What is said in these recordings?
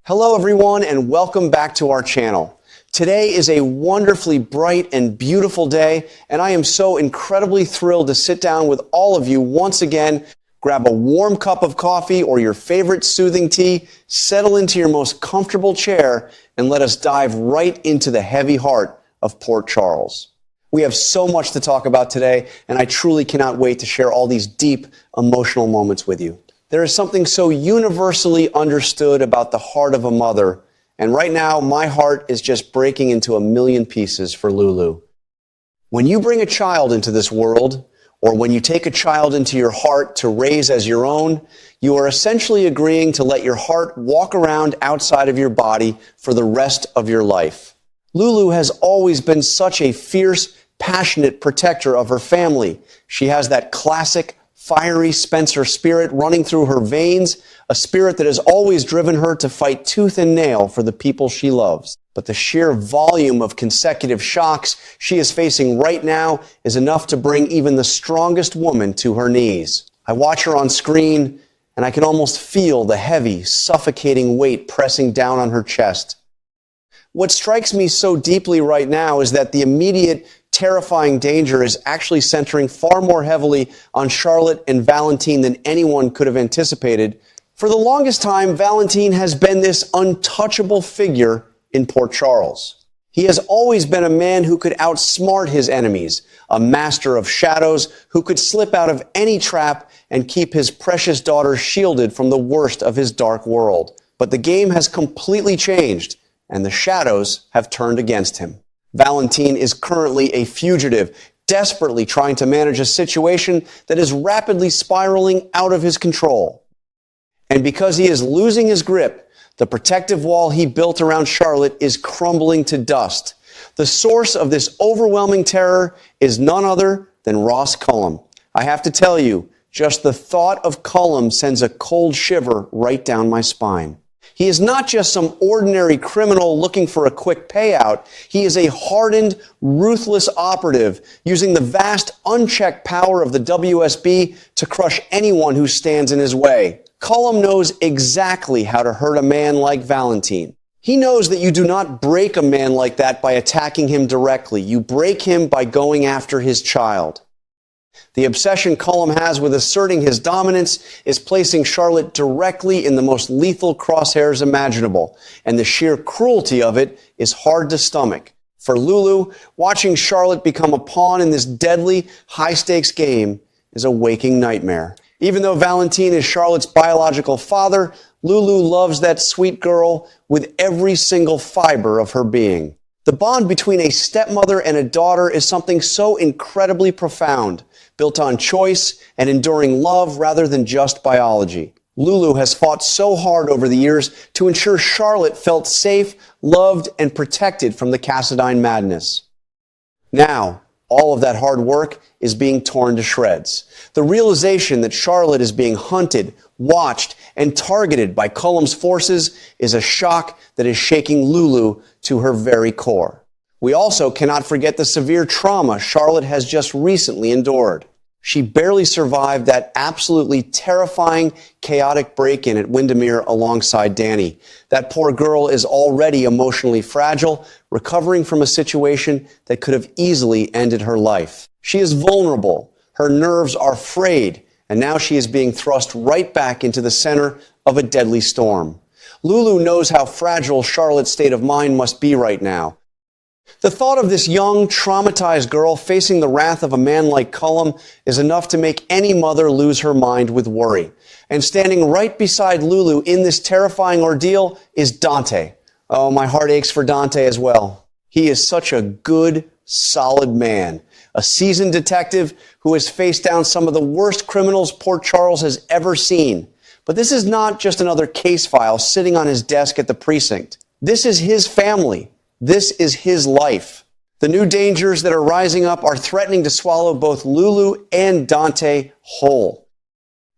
Hello everyone and welcome back to our channel. Today is a wonderfully bright and beautiful day, and I am so incredibly thrilled to sit down with all of you once again, grab a warm cup of coffee or your favorite soothing tea, settle into your most comfortable chair, and let us dive right into the heavy heart of Port Charles. We have so much to talk about today, and I truly cannot wait to share all these deep, emotional moments with you. There is something so universally understood about the heart of a mother, and right now my heart is just breaking into a million pieces for Lulu. When you bring a child into this world, or when you take a child into your heart to raise as your own, you are essentially agreeing to let your heart walk around outside of your body for the rest of your life. Lulu has always been such a fierce, passionate protector of her family. She has that classic fiery Spencer spirit running through her veins, a spirit that has always driven her to fight tooth and nail for the people she loves. But the sheer volume of consecutive shocks she is facing right now is enough to bring even the strongest woman to her knees. I watch her on screen, and I can almost feel the heavy, suffocating weight pressing down on her chest. What strikes me so deeply right now is that the immediate terrifying danger is actually centering far more heavily on Charlotte and Valentine than anyone could have anticipated. For the longest time, Valentine has been this untouchable figure in Port Charles. He has always been a man who could outsmart his enemies, a master of shadows who could slip out of any trap and keep his precious daughter shielded from the worst of his dark world. But the game has completely changed, and the shadows have turned against him. Valentine is currently a fugitive, desperately trying to manage a situation that is rapidly spiraling out of his control. And because he is losing his grip, the protective wall he built around Charlotte is crumbling to dust. The source of this overwhelming terror is none other than Ross Cullum. I have to tell you, just the thought of Cullum sends a cold shiver right down my spine. He is not just some ordinary criminal looking for a quick payout. He is a hardened, ruthless operative using the vast, unchecked power of the WSB to crush anyone who stands in his way. Cullum knows exactly how to hurt a man like Valentine. He knows that you do not break a man like that by attacking him directly. You break him by going after his child. The obsession Cullum has with asserting his dominance is placing Charlotte directly in the most lethal crosshairs imaginable, and the sheer cruelty of it is hard to stomach. For Lulu, watching Charlotte become a pawn in this deadly, high-stakes game is a waking nightmare. Even though Valentine is Charlotte's biological father, Lulu loves that sweet girl with every single fiber of her being. The bond between a stepmother and a daughter is something so incredibly profound, built on choice and enduring love rather than just biology. Lulu has fought so hard over the years to ensure Charlotte felt safe, loved, and protected from the Cassadine madness. Now, all of that hard work is being torn to shreds. The realization that Charlotte is being hunted, watched, and targeted by Cullum's forces is a shock that is shaking Lulu to her very core. We also cannot forget the severe trauma Charlotte has just recently endured. She barely survived that absolutely terrifying, chaotic break-in at Windermere alongside Danny. That poor girl is already emotionally fragile, recovering from a situation that could have easily ended her life. She is vulnerable, her nerves are frayed, and now she is being thrust right back into the center of a deadly storm. Lulu knows how fragile Charlotte's state of mind must be right now. The thought of this young, traumatized girl facing the wrath of a man like Cullum is enough to make any mother lose her mind with worry. And standing right beside Lulu in this terrifying ordeal is Dante. Oh, my heart aches for Dante as well. He is such a good, solid man, a seasoned detective who has faced down some of the worst criminals Port Charles has ever seen. But this is not just another case file sitting on his desk at the precinct. This is his family. This is his life. The new dangers that are rising up are threatening to swallow both Lulu and Dante whole.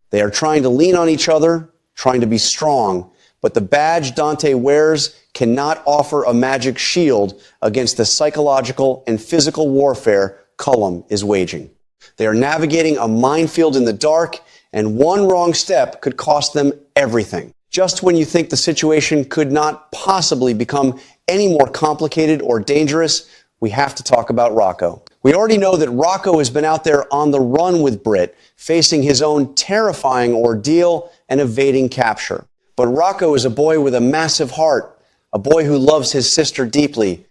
They are trying to lean on each other, trying to be strong, but the badge Dante wears cannot offer a magic shield against the psychological and physical warfare Cullum is waging. They are navigating a minefield in the dark, and one wrong step could cost them everything. Just when you think the situation could not possibly become any more complicated or dangerous, we have to talk about Rocco. We already know that Rocco has been out there on the run with Britt, facing his own terrifying ordeal and evading capture. But Rocco is a boy with a massive heart, a boy who loves his sister deeply.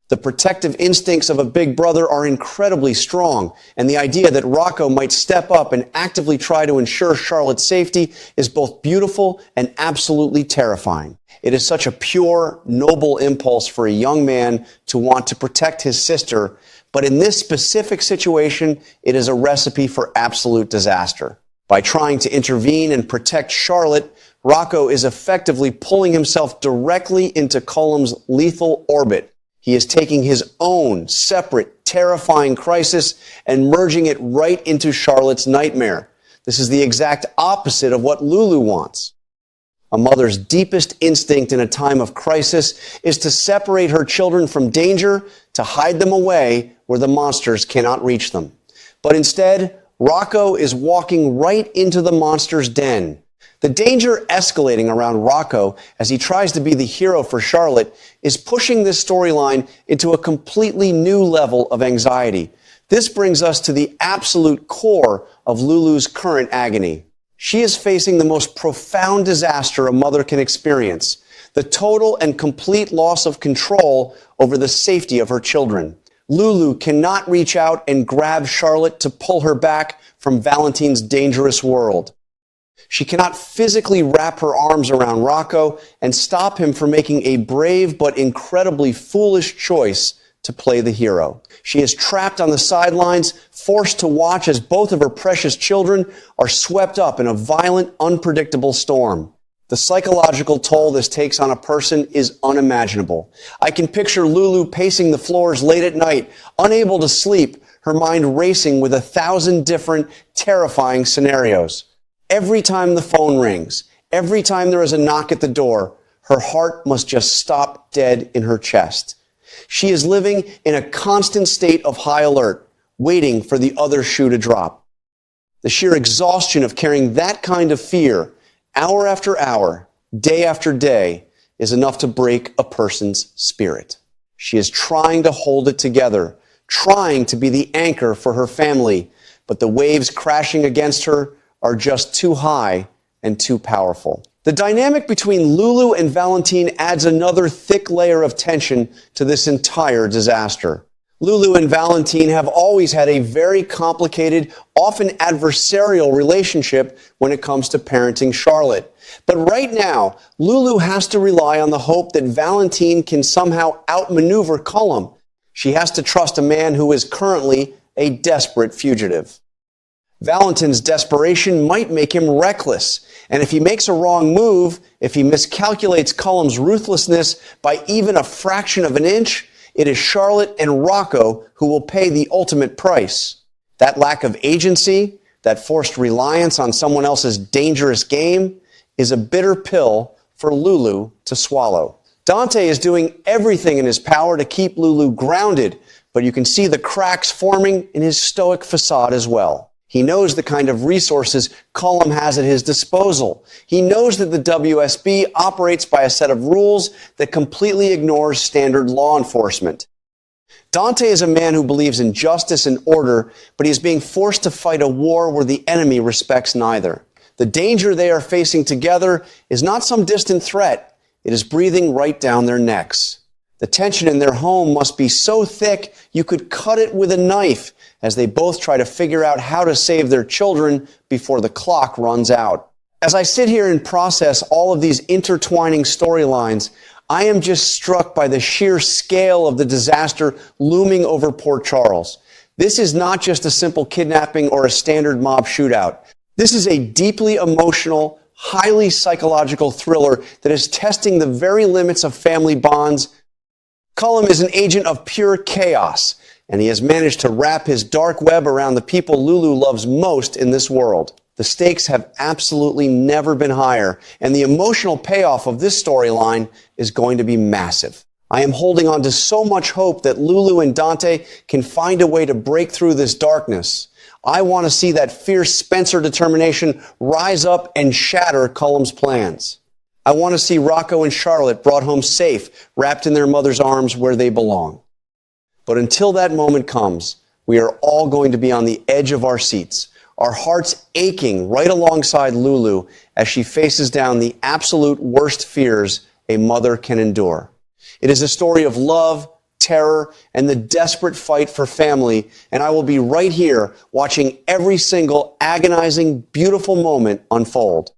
The protective instincts of a big brother are incredibly strong, and the idea that Rocco might step up and actively try to ensure Charlotte's safety is both beautiful and absolutely terrifying. It is such a pure, noble impulse for a young man to want to protect his sister, but in this specific situation, it is a recipe for absolute disaster. By trying to intervene and protect Charlotte, Rocco is effectively pulling himself directly into Cullum's lethal orbit. He is taking his own separate, terrifying crisis and merging it right into Charlotte's nightmare. This is the exact opposite of what Lulu wants. A mother's deepest instinct in a time of crisis is to separate her children from danger, to hide them away where the monsters cannot reach them. But instead, Rocco is walking right into the monster's den. The danger escalating around Rocco as he tries to be the hero for Charlotte is pushing this storyline into a completely new level of anxiety. This brings us to the absolute core of Lulu's current agony. She is facing the most profound disaster a mother can experience, the total and complete loss of control over the safety of her children. Lulu cannot reach out and grab Charlotte to pull her back from Valentine's dangerous world. She cannot physically wrap her arms around Rocco and stop him from making a brave but incredibly foolish choice to play the hero. She is trapped on the sidelines, forced to watch as both of her precious children are swept up in a violent, unpredictable storm. The psychological toll this takes on a person is unimaginable. I can picture Lulu pacing the floors late at night, unable to sleep, her mind racing with 1,000 different, terrifying scenarios. Every time the phone rings, every time there is a knock at the door, her heart must just stop dead in her chest. She is living in a constant state of high alert, waiting for the other shoe to drop. The sheer exhaustion of carrying that kind of fear, hour after hour, day after day, is enough to break a person's spirit. She is trying to hold it together, trying to be the anchor for her family, but the waves crashing against her are just too high and too powerful. The dynamic between Lulu and Valentine adds another thick layer of tension to this entire disaster. Lulu and Valentine have always had a very complicated, often adversarial relationship when it comes to parenting Charlotte. But right now, Lulu has to rely on the hope that Valentine can somehow outmaneuver Cullum. She has to trust a man who is currently a desperate fugitive. Valentine's desperation might make him reckless, and if he makes a wrong move, if he miscalculates Cullum's ruthlessness by even a fraction of an inch, it is Charlotte and Rocco who will pay the ultimate price. That lack of agency, that forced reliance on someone else's dangerous game, is a bitter pill for Lulu to swallow. Dante is doing everything in his power to keep Lulu grounded, but you can see the cracks forming in his stoic facade as well. He knows the kind of resources Cullum has at his disposal. He knows that the WSB operates by a set of rules that completely ignores standard law enforcement. Dante is a man who believes in justice and order, but he is being forced to fight a war where the enemy respects neither. The danger they are facing together is not some distant threat. It is breathing right down their necks. The tension in their home must be so thick you could cut it with a knife as they both try to figure out how to save their children before the clock runs out. As I sit here and process all of these intertwining storylines, I am just struck by the sheer scale of the disaster looming over Port Charles. This is not just a simple kidnapping or a standard mob shootout. This is a deeply emotional, highly psychological thriller that is testing the very limits of family bonds. Cullum is an agent of pure chaos, and he has managed to wrap his dark web around the people Lulu loves most in this world. The stakes have absolutely never been higher, and the emotional payoff of this storyline is going to be massive. I am holding on to so much hope that Lulu and Dante can find a way to break through this darkness. I want to see that fierce Spencer determination rise up and shatter Cullum's plans. I want to see Rocco and Charlotte brought home safe, wrapped in their mother's arms where they belong. But until that moment comes, we are all going to be on the edge of our seats, our hearts aching right alongside Lulu as she faces down the absolute worst fears a mother can endure. It is a story of love, terror, and the desperate fight for family, and I will be right here watching every single agonizing, beautiful moment unfold.